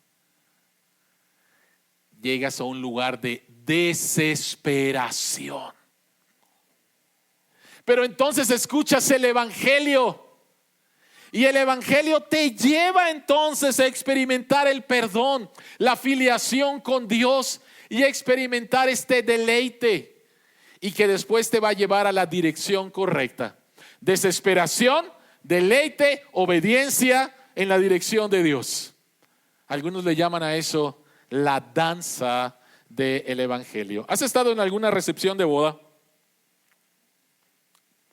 llegas a un lugar de desesperación. Pero entonces escuchas el Evangelio. Y el Evangelio te lleva entonces a experimentar el perdón, la filiación con Dios y a experimentar este deleite. Y que después te va a llevar a la dirección correcta. Desesperación, deleite, obediencia en la dirección de Dios. Algunos le llaman a eso la danza del Evangelio. ¿Has estado en alguna recepción de boda?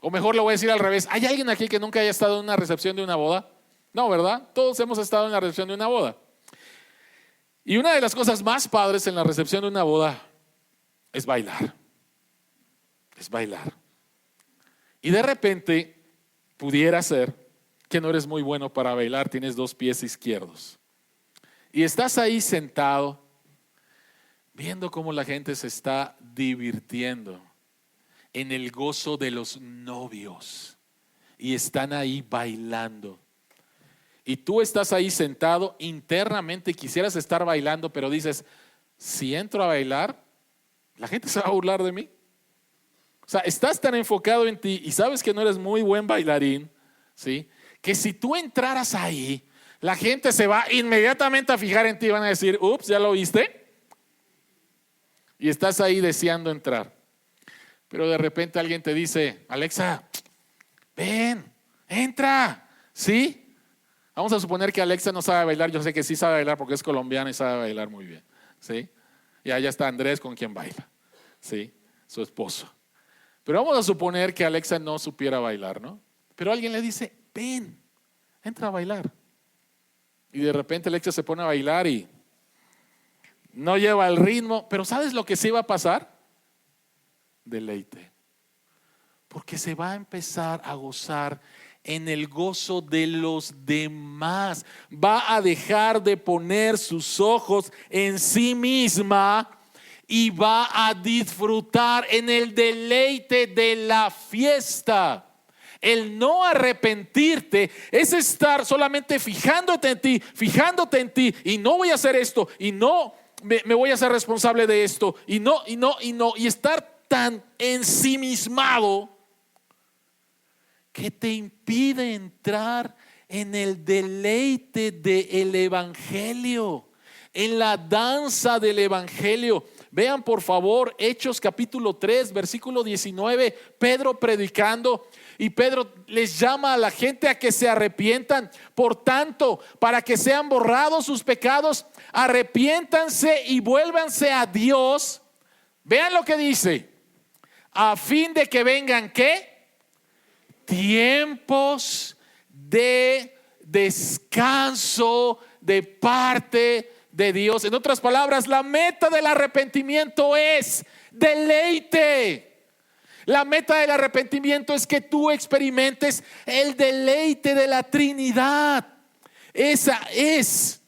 O mejor lo voy a decir al revés. ¿Hay alguien aquí que nunca haya estado en una recepción de una boda? No, ¿verdad? Todos hemos estado en la recepción de una boda. Y una de las cosas más padres en la recepción de una boda es bailar. Es bailar. Y de repente pudiera ser que no eres muy bueno para bailar, tienes 2 pies izquierdos. Y estás ahí sentado viendo cómo la gente se está divirtiendo en el gozo de los novios y están ahí bailando. Y tú estás ahí sentado internamente, quisieras estar bailando, pero dices, si entro a bailar, la gente se va a burlar de mí. O sea, estás tan enfocado en ti y sabes que no eres muy buen bailarín, ¿sí? Que si tú entraras ahí, la gente se va inmediatamente a fijar en ti y van a decir, ups, ¿ya lo viste? Y estás ahí deseando entrar. Pero de repente alguien te dice, Alexa, ven, entra, ¿sí? Vamos a suponer que Alexa no sabe bailar. Yo sé que sí sabe bailar porque es colombiana y sabe bailar muy bien, ¿sí? Y allá está Andrés con quien baila, ¿sí? Su esposo. Pero vamos a suponer que Alexa no supiera bailar, ¿no? Pero alguien le dice, ven, entra a bailar. Y de repente Alexa se pone a bailar y no lleva el ritmo. Pero ¿sabes lo que sí va a pasar? Deleite. Porque se va a empezar a gozar en el gozo de los demás. Va a dejar de poner sus ojos en sí misma y va a disfrutar en el deleite de la fiesta. El no arrepentirte es estar solamente fijándote en ti y no voy a hacer esto y no me voy a hacer responsable de esto y no y estar tan ensimismado que te impide entrar en el deleite del evangelio, en la danza del evangelio. Vean por favor Hechos capítulo 3 versículo 19, Pedro predicando, y Pedro les llama a la gente a que se arrepientan. Por tanto, para que sean borrados sus pecados, arrepiéntanse y vuélvanse a Dios. Vean lo que dice, a fin de que vengan ¿qué? Tiempos de descanso de parte de Dios. En otras palabras, la meta del arrepentimiento es deleite. La meta del arrepentimiento es que tú experimentes el deleite de la Trinidad. Esa es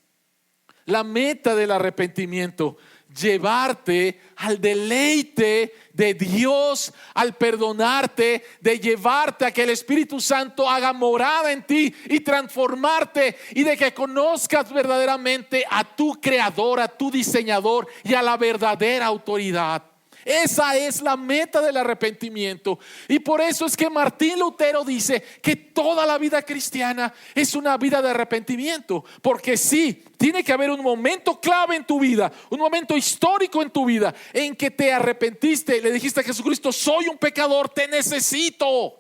la meta del arrepentimiento. Llevarte al deleite de Dios, al perdonarte, de llevarte a que el Espíritu Santo haga morada en ti y transformarte, y de que conozcas verdaderamente a tu Creador, a tu Diseñador y a la verdadera autoridad. Esa es la meta del arrepentimiento. Y por eso es que Martín Lutero dice que toda la vida cristiana es una vida de arrepentimiento. Porque sí, tiene que haber un momento clave en tu vida, un momento histórico en tu vida en que te arrepentiste y le dijiste a Jesucristo, soy un pecador, te necesito.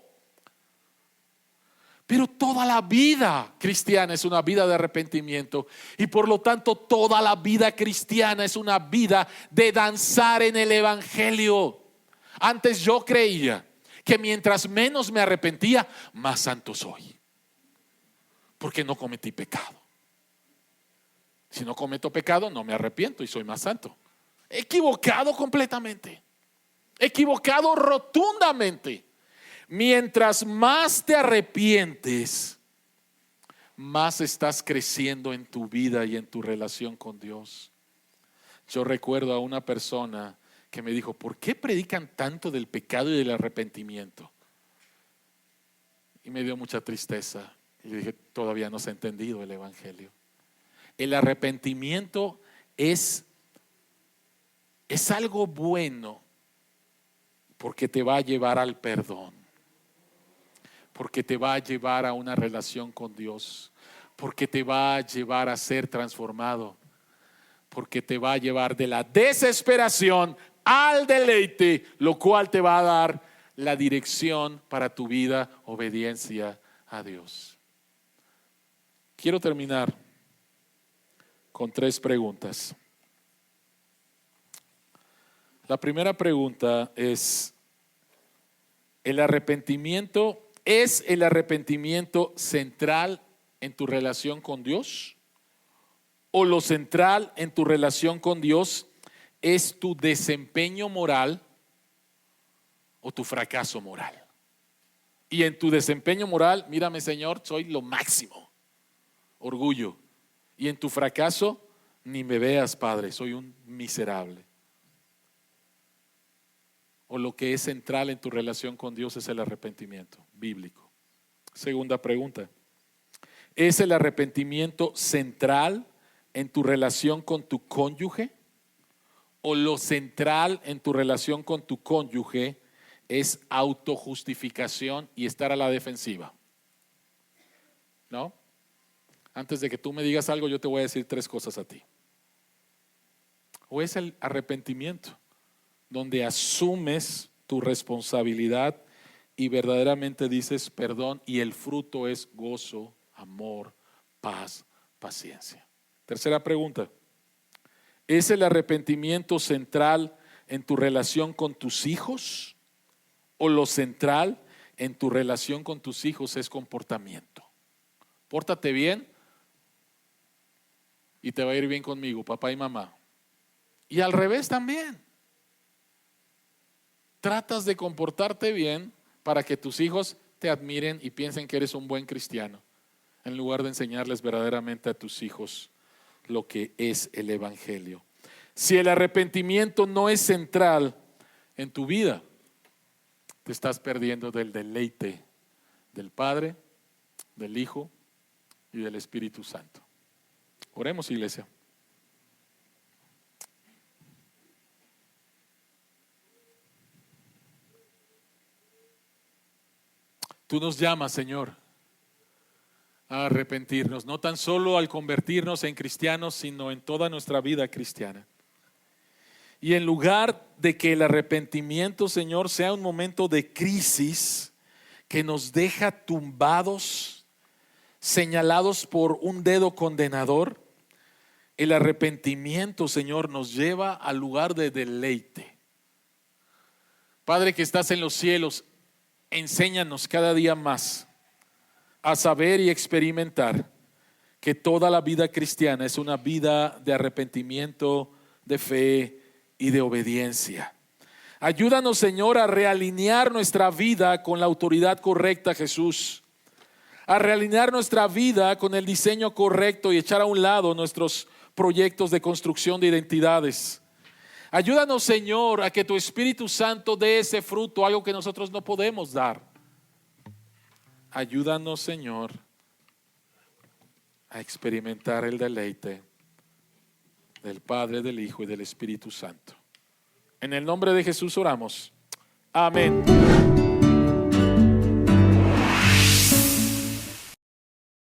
Pero toda la vida cristiana es una vida de arrepentimiento, y por lo tanto toda la vida cristiana es una vida de danzar en el evangelio. Antes yo creía que mientras menos me arrepentía, más santo soy, porque no cometí pecado. Si no cometo pecado, no me arrepiento y soy más santo. Equivocado completamente, equivocado rotundamente. Mientras más te arrepientes, más estás creciendo en tu vida y en tu relación con Dios. Yo recuerdo a una persona que me dijo, ¿por qué predican tanto del pecado y del arrepentimiento? Y me dio mucha tristeza. Y le dije, todavía no se ha entendido el evangelio. El arrepentimiento es algo bueno, porque te va a llevar al perdón, porque te va a llevar a una relación con Dios, porque te va a llevar a ser transformado, porque te va a llevar de la desesperación al deleite, lo cual te va a dar la dirección para tu vida, obediencia a Dios. Quiero terminar con 3 preguntas. La primera pregunta es, ¿es el arrepentimiento central en tu relación con Dios? ¿O lo central en tu relación con Dios es tu desempeño moral o tu fracaso moral? Y en tu desempeño moral, mírame Señor, soy lo máximo, orgullo. Y en tu fracaso, ni me veas Padre, soy un miserable. O lo que es central en tu relación con Dios es el arrepentimiento bíblico. Segunda pregunta, ¿es el arrepentimiento central en tu relación con tu cónyuge? ¿O lo central en tu relación con tu cónyuge es autojustificación y estar a la defensiva. ¿No? Antes de que tú me digas algo, yo te voy a decir 3 cosas a ti. O es el arrepentimiento, donde asumes tu responsabilidad y verdaderamente dices perdón, y el fruto es gozo, amor, paz, paciencia. Tercera pregunta: ¿es el arrepentimiento central en tu relación con tus hijos? ¿O lo central en tu relación con tus hijos es comportamiento? Pórtate bien y te va a ir bien conmigo, papá y mamá. Y al revés también. Tratas de comportarte bien para que tus hijos te admiren y piensen que eres un buen cristiano, en lugar de enseñarles verdaderamente a tus hijos lo que es el evangelio. Si el arrepentimiento no es central en tu vida, te estás perdiendo del deleite del Padre, del Hijo y del Espíritu Santo. Oremos, iglesia. Tú nos llamas, Señor, a arrepentirnos, no tan solo al convertirnos en cristianos, sino en toda nuestra vida cristiana. Y en lugar de que el arrepentimiento, Señor, sea un momento de crisis que nos deja tumbados, señalados por un dedo condenador, el arrepentimiento, Señor, nos lleva al lugar de deleite. Padre que estás en los cielos, enséñanos cada día más a saber y experimentar que toda la vida cristiana es una vida de arrepentimiento, de fe y de obediencia. Ayúdanos, Señor, a realinear nuestra vida con la autoridad correcta, Jesús. A realinear nuestra vida con el diseño correcto y echar a un lado nuestros proyectos de construcción de identidades. Ayúdanos, Señor, a que tu Espíritu Santo dé ese fruto, algo que nosotros no podemos dar. Ayúdanos, Señor, a experimentar el deleite del Padre, del Hijo y del Espíritu Santo. En el nombre de Jesús oramos. Amén.